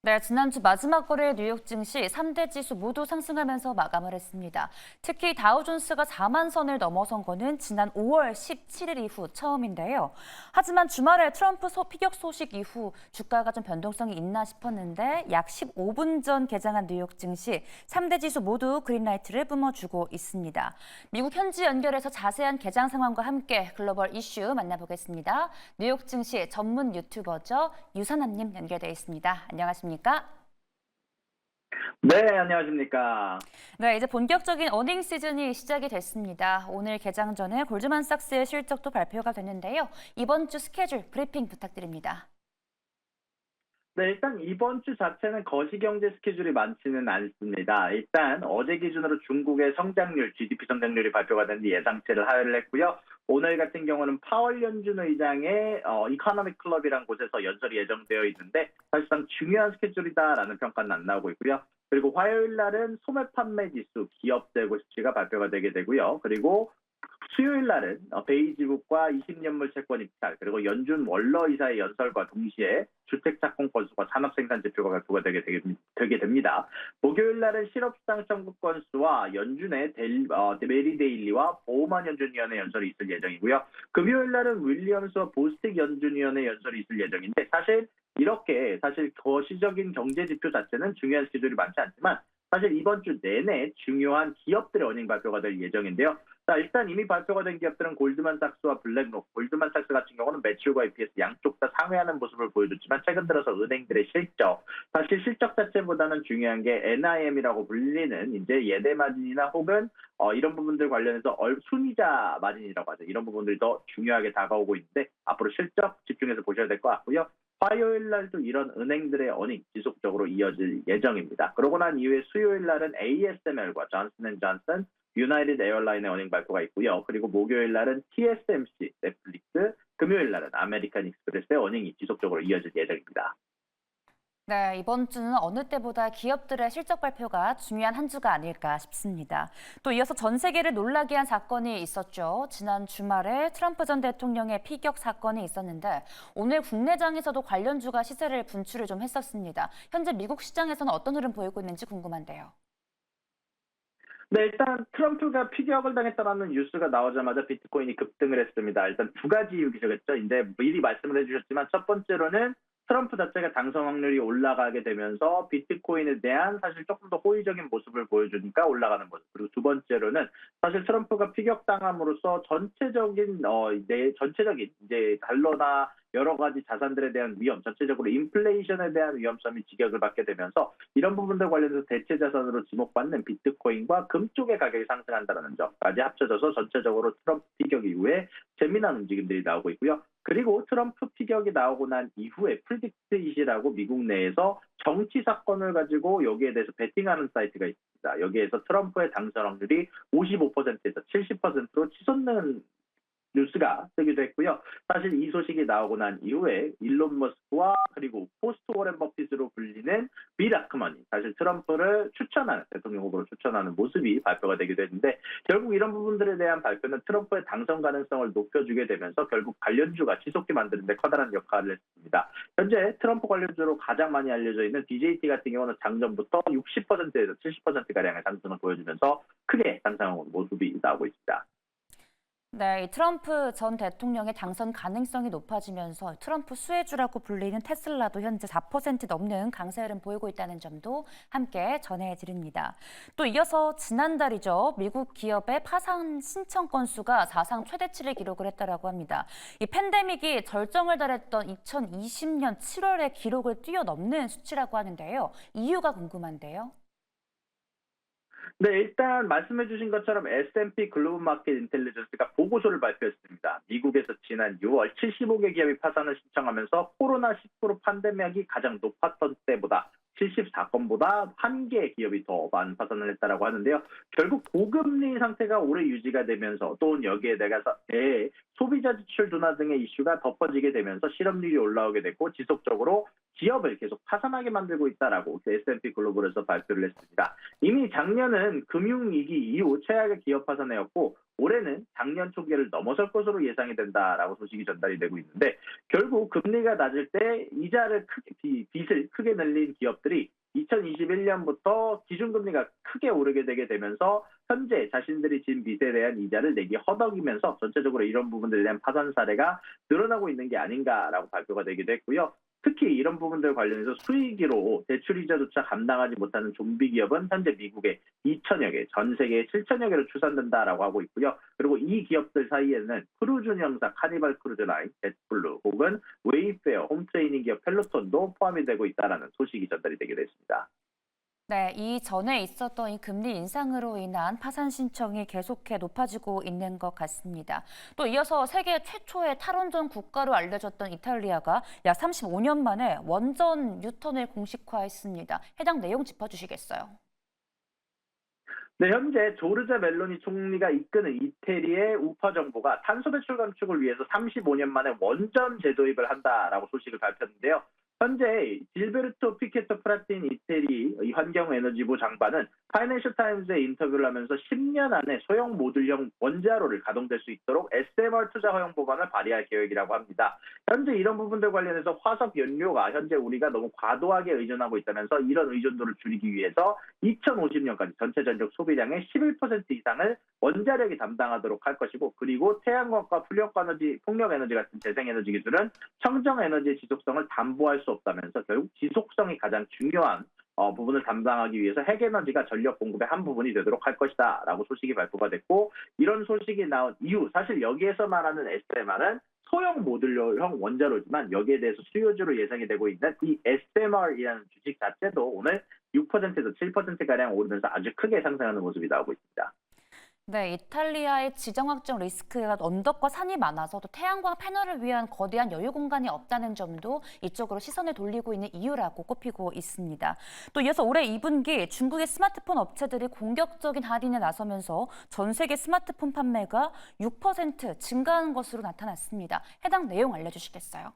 네, 지난주 마지막 거래 뉴욕 증시 3대 지수 모두 상승하면서 마감을 했습니다. 특히 다우존스가 4만 선을 넘어선 거는 지난 5월 17일 이후 처음인데요. 하지만 주말에 트럼프 피격 소식 이후 주가가 좀 변동성이 있나 싶었는데 약 15분 전 개장한 뉴욕 증시 3대 지수 모두 그린라이트를 뿜어주고 있습니다. 미국 현지 연결해서 자세한 개장 상황과 함께 글로벌 이슈 만나보겠습니다. 뉴욕 증시 전문 유튜버죠. 유선남님 연결돼 있습니다. 안녕하십니까? 네, 안녕하십니까. 네, 이제 본격적인 어닝 시즌이 시작이 됐습니다. 오늘 개장 전에 골드만삭스의 실적도 발표가 됐는데요. 이번 주 스케줄 브리핑 부탁드립니다. 네, 일단 이번 주 자체는 거시경제 스케줄이 많지는 않습니다. 일단 어제 기준으로 중국의 성장률, GDP 성장률이 발표가 된 뒤 예상치를 하회를 했고요. 오늘 같은 경우는 파월 연준 의장의 이코노믹 클럽이라는 곳에서 연설이 예정되어 있는데 사실상 중요한 스케줄이다라는 평가는 안 나오고 있고요. 그리고 화요일 날은 소매 판매 지수, 기업 재고 수치가 발표가 되게 되고요. 그리고 수요일 날은 베이지북과 20년물 채권 입찰, 그리고 연준 월러 이사의 연설과 동시에 주택 착공 건수와 산업 생산 지표가 발표가 되게 됩니다. 목요일 날은 실업수당 청구 건수와 연준의 메리 데일리와 보우만 연준위원회 연설이 있을 예정이고요. 금요일 날은 윌리엄스와 보스틱 연준위원회 연설이 있을 예정인데 사실 거시적인 경제 지표 자체는 중요한 스케줄이 많지 않지만 사실 이번 주 내내 중요한 기업들의 어닝 발표가 될 예정인데요. 자, 일단 이미 발표가 된 기업들은 골드만삭스와 블랙록, 골드만삭스 같은 경우는 매출과 EPS 양쪽 다 상회하는 모습을 보여줬지만 최근 들어서 은행들의 실적, 사실 실적 자체보다는 중요한 게 NIM이라고 불리는 이제 예대 마진이나 혹은 이런 부분들 관련해서 순이자 마진이라고 하죠. 이런 부분들이 더 중요하게 다가오고 있는데 앞으로 실적 집중해서 보셔야 될 것 같고요. 화요일 날도 이런 은행들의 어닝 지속적으로 이어질 예정입니다. 그러고 난 이후에 수요일 날은 ASML과 존슨앤존슨, 유나이티드 에어라인의 어닝 발표가 있고요. 그리고 목요일 날은 TSMC, 넷플릭스, 금요일 날은 아메리칸 익스프레스의 어닝이 지속적으로 이어질 예정입니다. 네, 이번 주는 어느 때보다 기업들의 실적 발표가 중요한 한 주가 아닐까 싶습니다. 또 이어서 전 세계를 놀라게 한 사건이 있었죠. 지난 주말에 트럼프 전 대통령의 피격 사건이 있었는데 오늘 국내장에서도 관련주가 시세를 분출을 좀 했었습니다. 현재 미국 시장에서는 어떤 흐름 보이고 있는지 궁금한데요. 네, 일단 트럼프가 피격을 당했다는 뉴스가 나오자마자 비트코인이 급등을 했습니다. 일단 두 가지 이유겠죠. 이제 미리 말씀을 해주셨지만 첫 번째로는 트럼프 자체가 당선 확률이 올라가게 되면서 비트코인에 대한 사실 조금 더 호의적인 모습을 보여주니까 올라가는 모습. 그리고 두 번째로는 사실 트럼프가 피격당함으로써 전체적인 이제 달러나 여러 가지 자산들에 대한 위험, 전체적으로 인플레이션에 대한 위험성이 직격을 받게 되면서 이런 부분들 관련해서 대체 자산으로 지목받는 비트코인과 금 쪽의 가격이 상승한다는 점까지 합쳐져서 전체적으로 트럼프 피격 이후에 재미난 움직임들이 나오고 있고요. 그리고 트럼프 피격이 나오고 난 이후에 프리딕트잇이라고 미국 내에서 정치 사건을 가지고 여기에 대해서 베팅하는 사이트가 있습니다. 여기에서 트럼프의 당선 확률이 55%에서 70%로 치솟는 뉴스가 뜨기도 했고요. 사실 이 소식이 나오고 난 이후에 일론 머스크와 그리고 포스트 워렌 버핏으로 불리는 빌 아크먼이 사실 트럼프를 대통령 후보로 추천하는 모습이 발표가 되기도 했는데 결국 이런 부분들에 대한 발표는 트럼프의 당선 가능성을 높여주게 되면서 결국 관련주가 치솟게 만드는 데 커다란 역할을 했습니다. 현재 트럼프 관련주로 가장 많이 알려져 있는 DJT 같은 경우는 장전부터 60%에서 70%가량의 상승을 보여주면서 크게 상승하는 모습이 나오고 있습니다. 네, 이 트럼프 전 대통령의 당선 가능성이 높아지면서 트럼프 수혜주라고 불리는 테슬라도 현재 4% 넘는 강세 흐름 보이고 있다는 점도 함께 전해드립니다. 또 이어서 지난달이죠. 미국 기업의 파산 신청 건수가 사상 최대치를 기록을 했다라고 합니다. 이 팬데믹이 절정을 달했던 2020년 7월의 기록을 뛰어넘는 수치라고 하는데요. 이유가 궁금한데요. 네, 일단 말씀해 주신 것처럼 S&P 글로벌 마켓 인텔리전스가 보고서를 발표했습니다. 미국에서 지난 6월 75개 기업이 파산을 신청하면서 코로나19 팬데믹이 가장 높았던 때보다 74건보다 1개 기업이 더 많은 파산을 했다고 하는데요. 결국 고금리 상태가 오래 유지가 되면서 또 여기에 대해서 소비자 지출 둔화 등의 이슈가 덮어지게 되면서 실업률이 올라오게 됐고 지속적으로 기업을 계속 파산하게 만들고 있다라고 S&P 글로벌에서 발표를 했습니다. 이미 작년은 금융위기 이후 최악의 기업 파산이었고 올해는 작년 초기를 넘어설 것으로 예상이 된다라고 소식이 전달이 되고 있는데 결국 금리가 낮을 때 빚을 크게 늘린 기업들이 2021년부터 기준금리가 크게 오르게 되게 되면서 현재 자신들이 진 빚에 대한 이자를 내기 허덕이면서 전체적으로 이런 부분들에 대한 파산 사례가 늘어나고 있는 게 아닌가라고 발표가 되기도 했고요. 특히 이런 부분들 관련해서 수익으로 대출이자조차 감당하지 못하는 좀비 기업은 현재 미국에 2천여 개, 전 세계에 7천여 개로 추산된다라고 하고 있고요. 그리고 이 기업들 사이에는 크루즈 운영사 카니발 크루즈라인, 젯블루 혹은 웨이페어, 홈트레이닝 기업 펠로톤도 포함이 되고 있다는 소식이 전달이 되기도 했습니다. 네, 이전에 있었던 이 금리 인상으로 인한 파산 신청이 계속해 높아지고 있는 것 같습니다. 또 이어서 세계 최초의 탈원전 국가로 알려졌던 이탈리아가 약 35년 만에 원전 유턴을 공식화했습니다. 해당 내용 짚어주시겠어요? 네, 현재 조르자 멜로니 총리가 이끄는 이태리의 우파 정부가 탄소 배출 감축을 위해서 35년 만에 원전 재도입을 한다라고 소식을 발표했는데요. 현재 질베르토 피케토 프라틴 이태리 환경에너지부 장관은 파이낸셜 타임즈에 인터뷰를 하면서 10년 안에 소형 모듈형 원자로를 가동될 수 있도록 SMR 투자 허용 법안을 발의할 계획이라고 합니다. 현재 이런 부분들 관련해서 화석 연료가 현재 우리가 너무 과도하게 의존하고 있다면서 이런 의존도를 줄이기 위해서 2050년까지 전체 전력 소비량의 11% 이상을 원자력이 담당하도록 할 것이고 그리고 태양광과 풍력 에너지 같은 재생에너지 기술은 청정 에너지의 지속성을 담보할 수 없다면서 결국 지속성이 가장 중요한 부분을 담당하기 위해서 핵에너지가 전력 공급의 한 부분이 되도록 할 것이다 라고 소식이 발표가 됐고 이런 소식이 나온 이후 사실 여기에서 말하는 SMR은 소형 모듈형 원자로지만 여기에 대해서 수요주로 예상이 되고 있는 이 SMR이라는 주식 자체도 오늘 6%에서 7%가량 오르면서 아주 크게 상승하는 모습이 나오고 있습니다. 네, 이탈리아의 지정 확정 리스크가 언덕과 산이 많아서 또 태양광 패널을 위한 거대한 여유 공간이 없다는 점도 이쪽으로 시선을 돌리고 있는 이유라고 꼽히고 있습니다. 또 이어서 올해 2분기 중국의 스마트폰 업체들이 공격적인 할인에 나서면서 전 세계 스마트폰 판매가 6% 증가한 것으로 나타났습니다. 해당 내용 알려주시겠어요?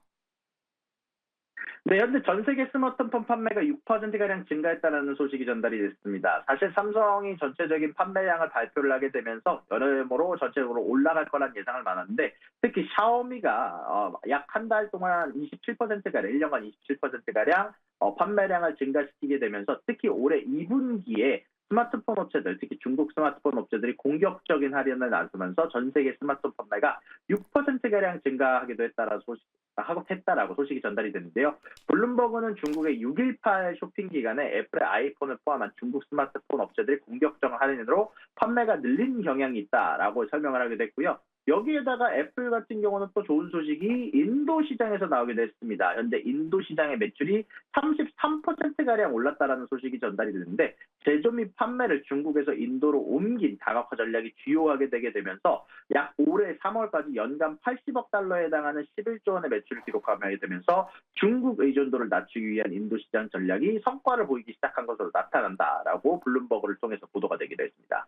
네, 현재 전 세계 스마트폰 판매가 6%가량 증가했다는 소식이 전달이 됐습니다. 사실 삼성이 전체적인 판매량을 발표를 하게 되면서 여러모로 전체적으로 올라갈 거란 예상을 많았는데 특히 샤오미가 약 한 달 동안 27%가량, 1년간 27%가량 판매량을 증가시키게 되면서 특히 올해 2분기에 스마트폰 업체들, 특히 중국 스마트폰 업체들이 공격적인 할인을 나서면서 전 세계 스마트폰 판매가 6%가량 증가하기도 했다라고 소식이 전달이 됐는데요. 블룸버그는 중국의 6.18 쇼핑 기간에 애플의 아이폰을 포함한 중국 스마트폰 업체들이 공격적인 할인으로 판매가 늘린 경향이 있다라고 설명을 하기도 했고요. 여기에다가 애플 같은 경우는 또 좋은 소식이 인도 시장에서 나오기도 했습니다. 현재 인도 시장의 매출이 33%가량 올랐다라는 소식이 전달이 되는데 제조 및 판매를 중국에서 인도로 옮긴 다각화 전략이 주요하게 되게 되면서 약 올해 3월까지 연간 80억 달러에 해당하는 11조 원의 매출을 기록하게 되면서 중국 의존도를 낮추기 위한 인도 시장 전략이 성과를 보이기 시작한 것으로 나타난다라고 블룸버그를 통해서 보도가 되기도 했습니다.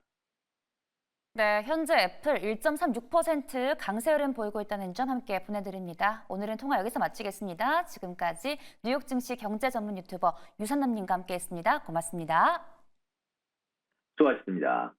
네, 현재 애플 1.36% 강세 흐름 보이고 있다는 점 함께 보내드립니다. 오늘은 통화 여기서 마치겠습니다. 지금까지 뉴욕 증시 경제 전문 유튜버 유산남님과 함께했습니다. 고맙습니다. 수고하셨습니다.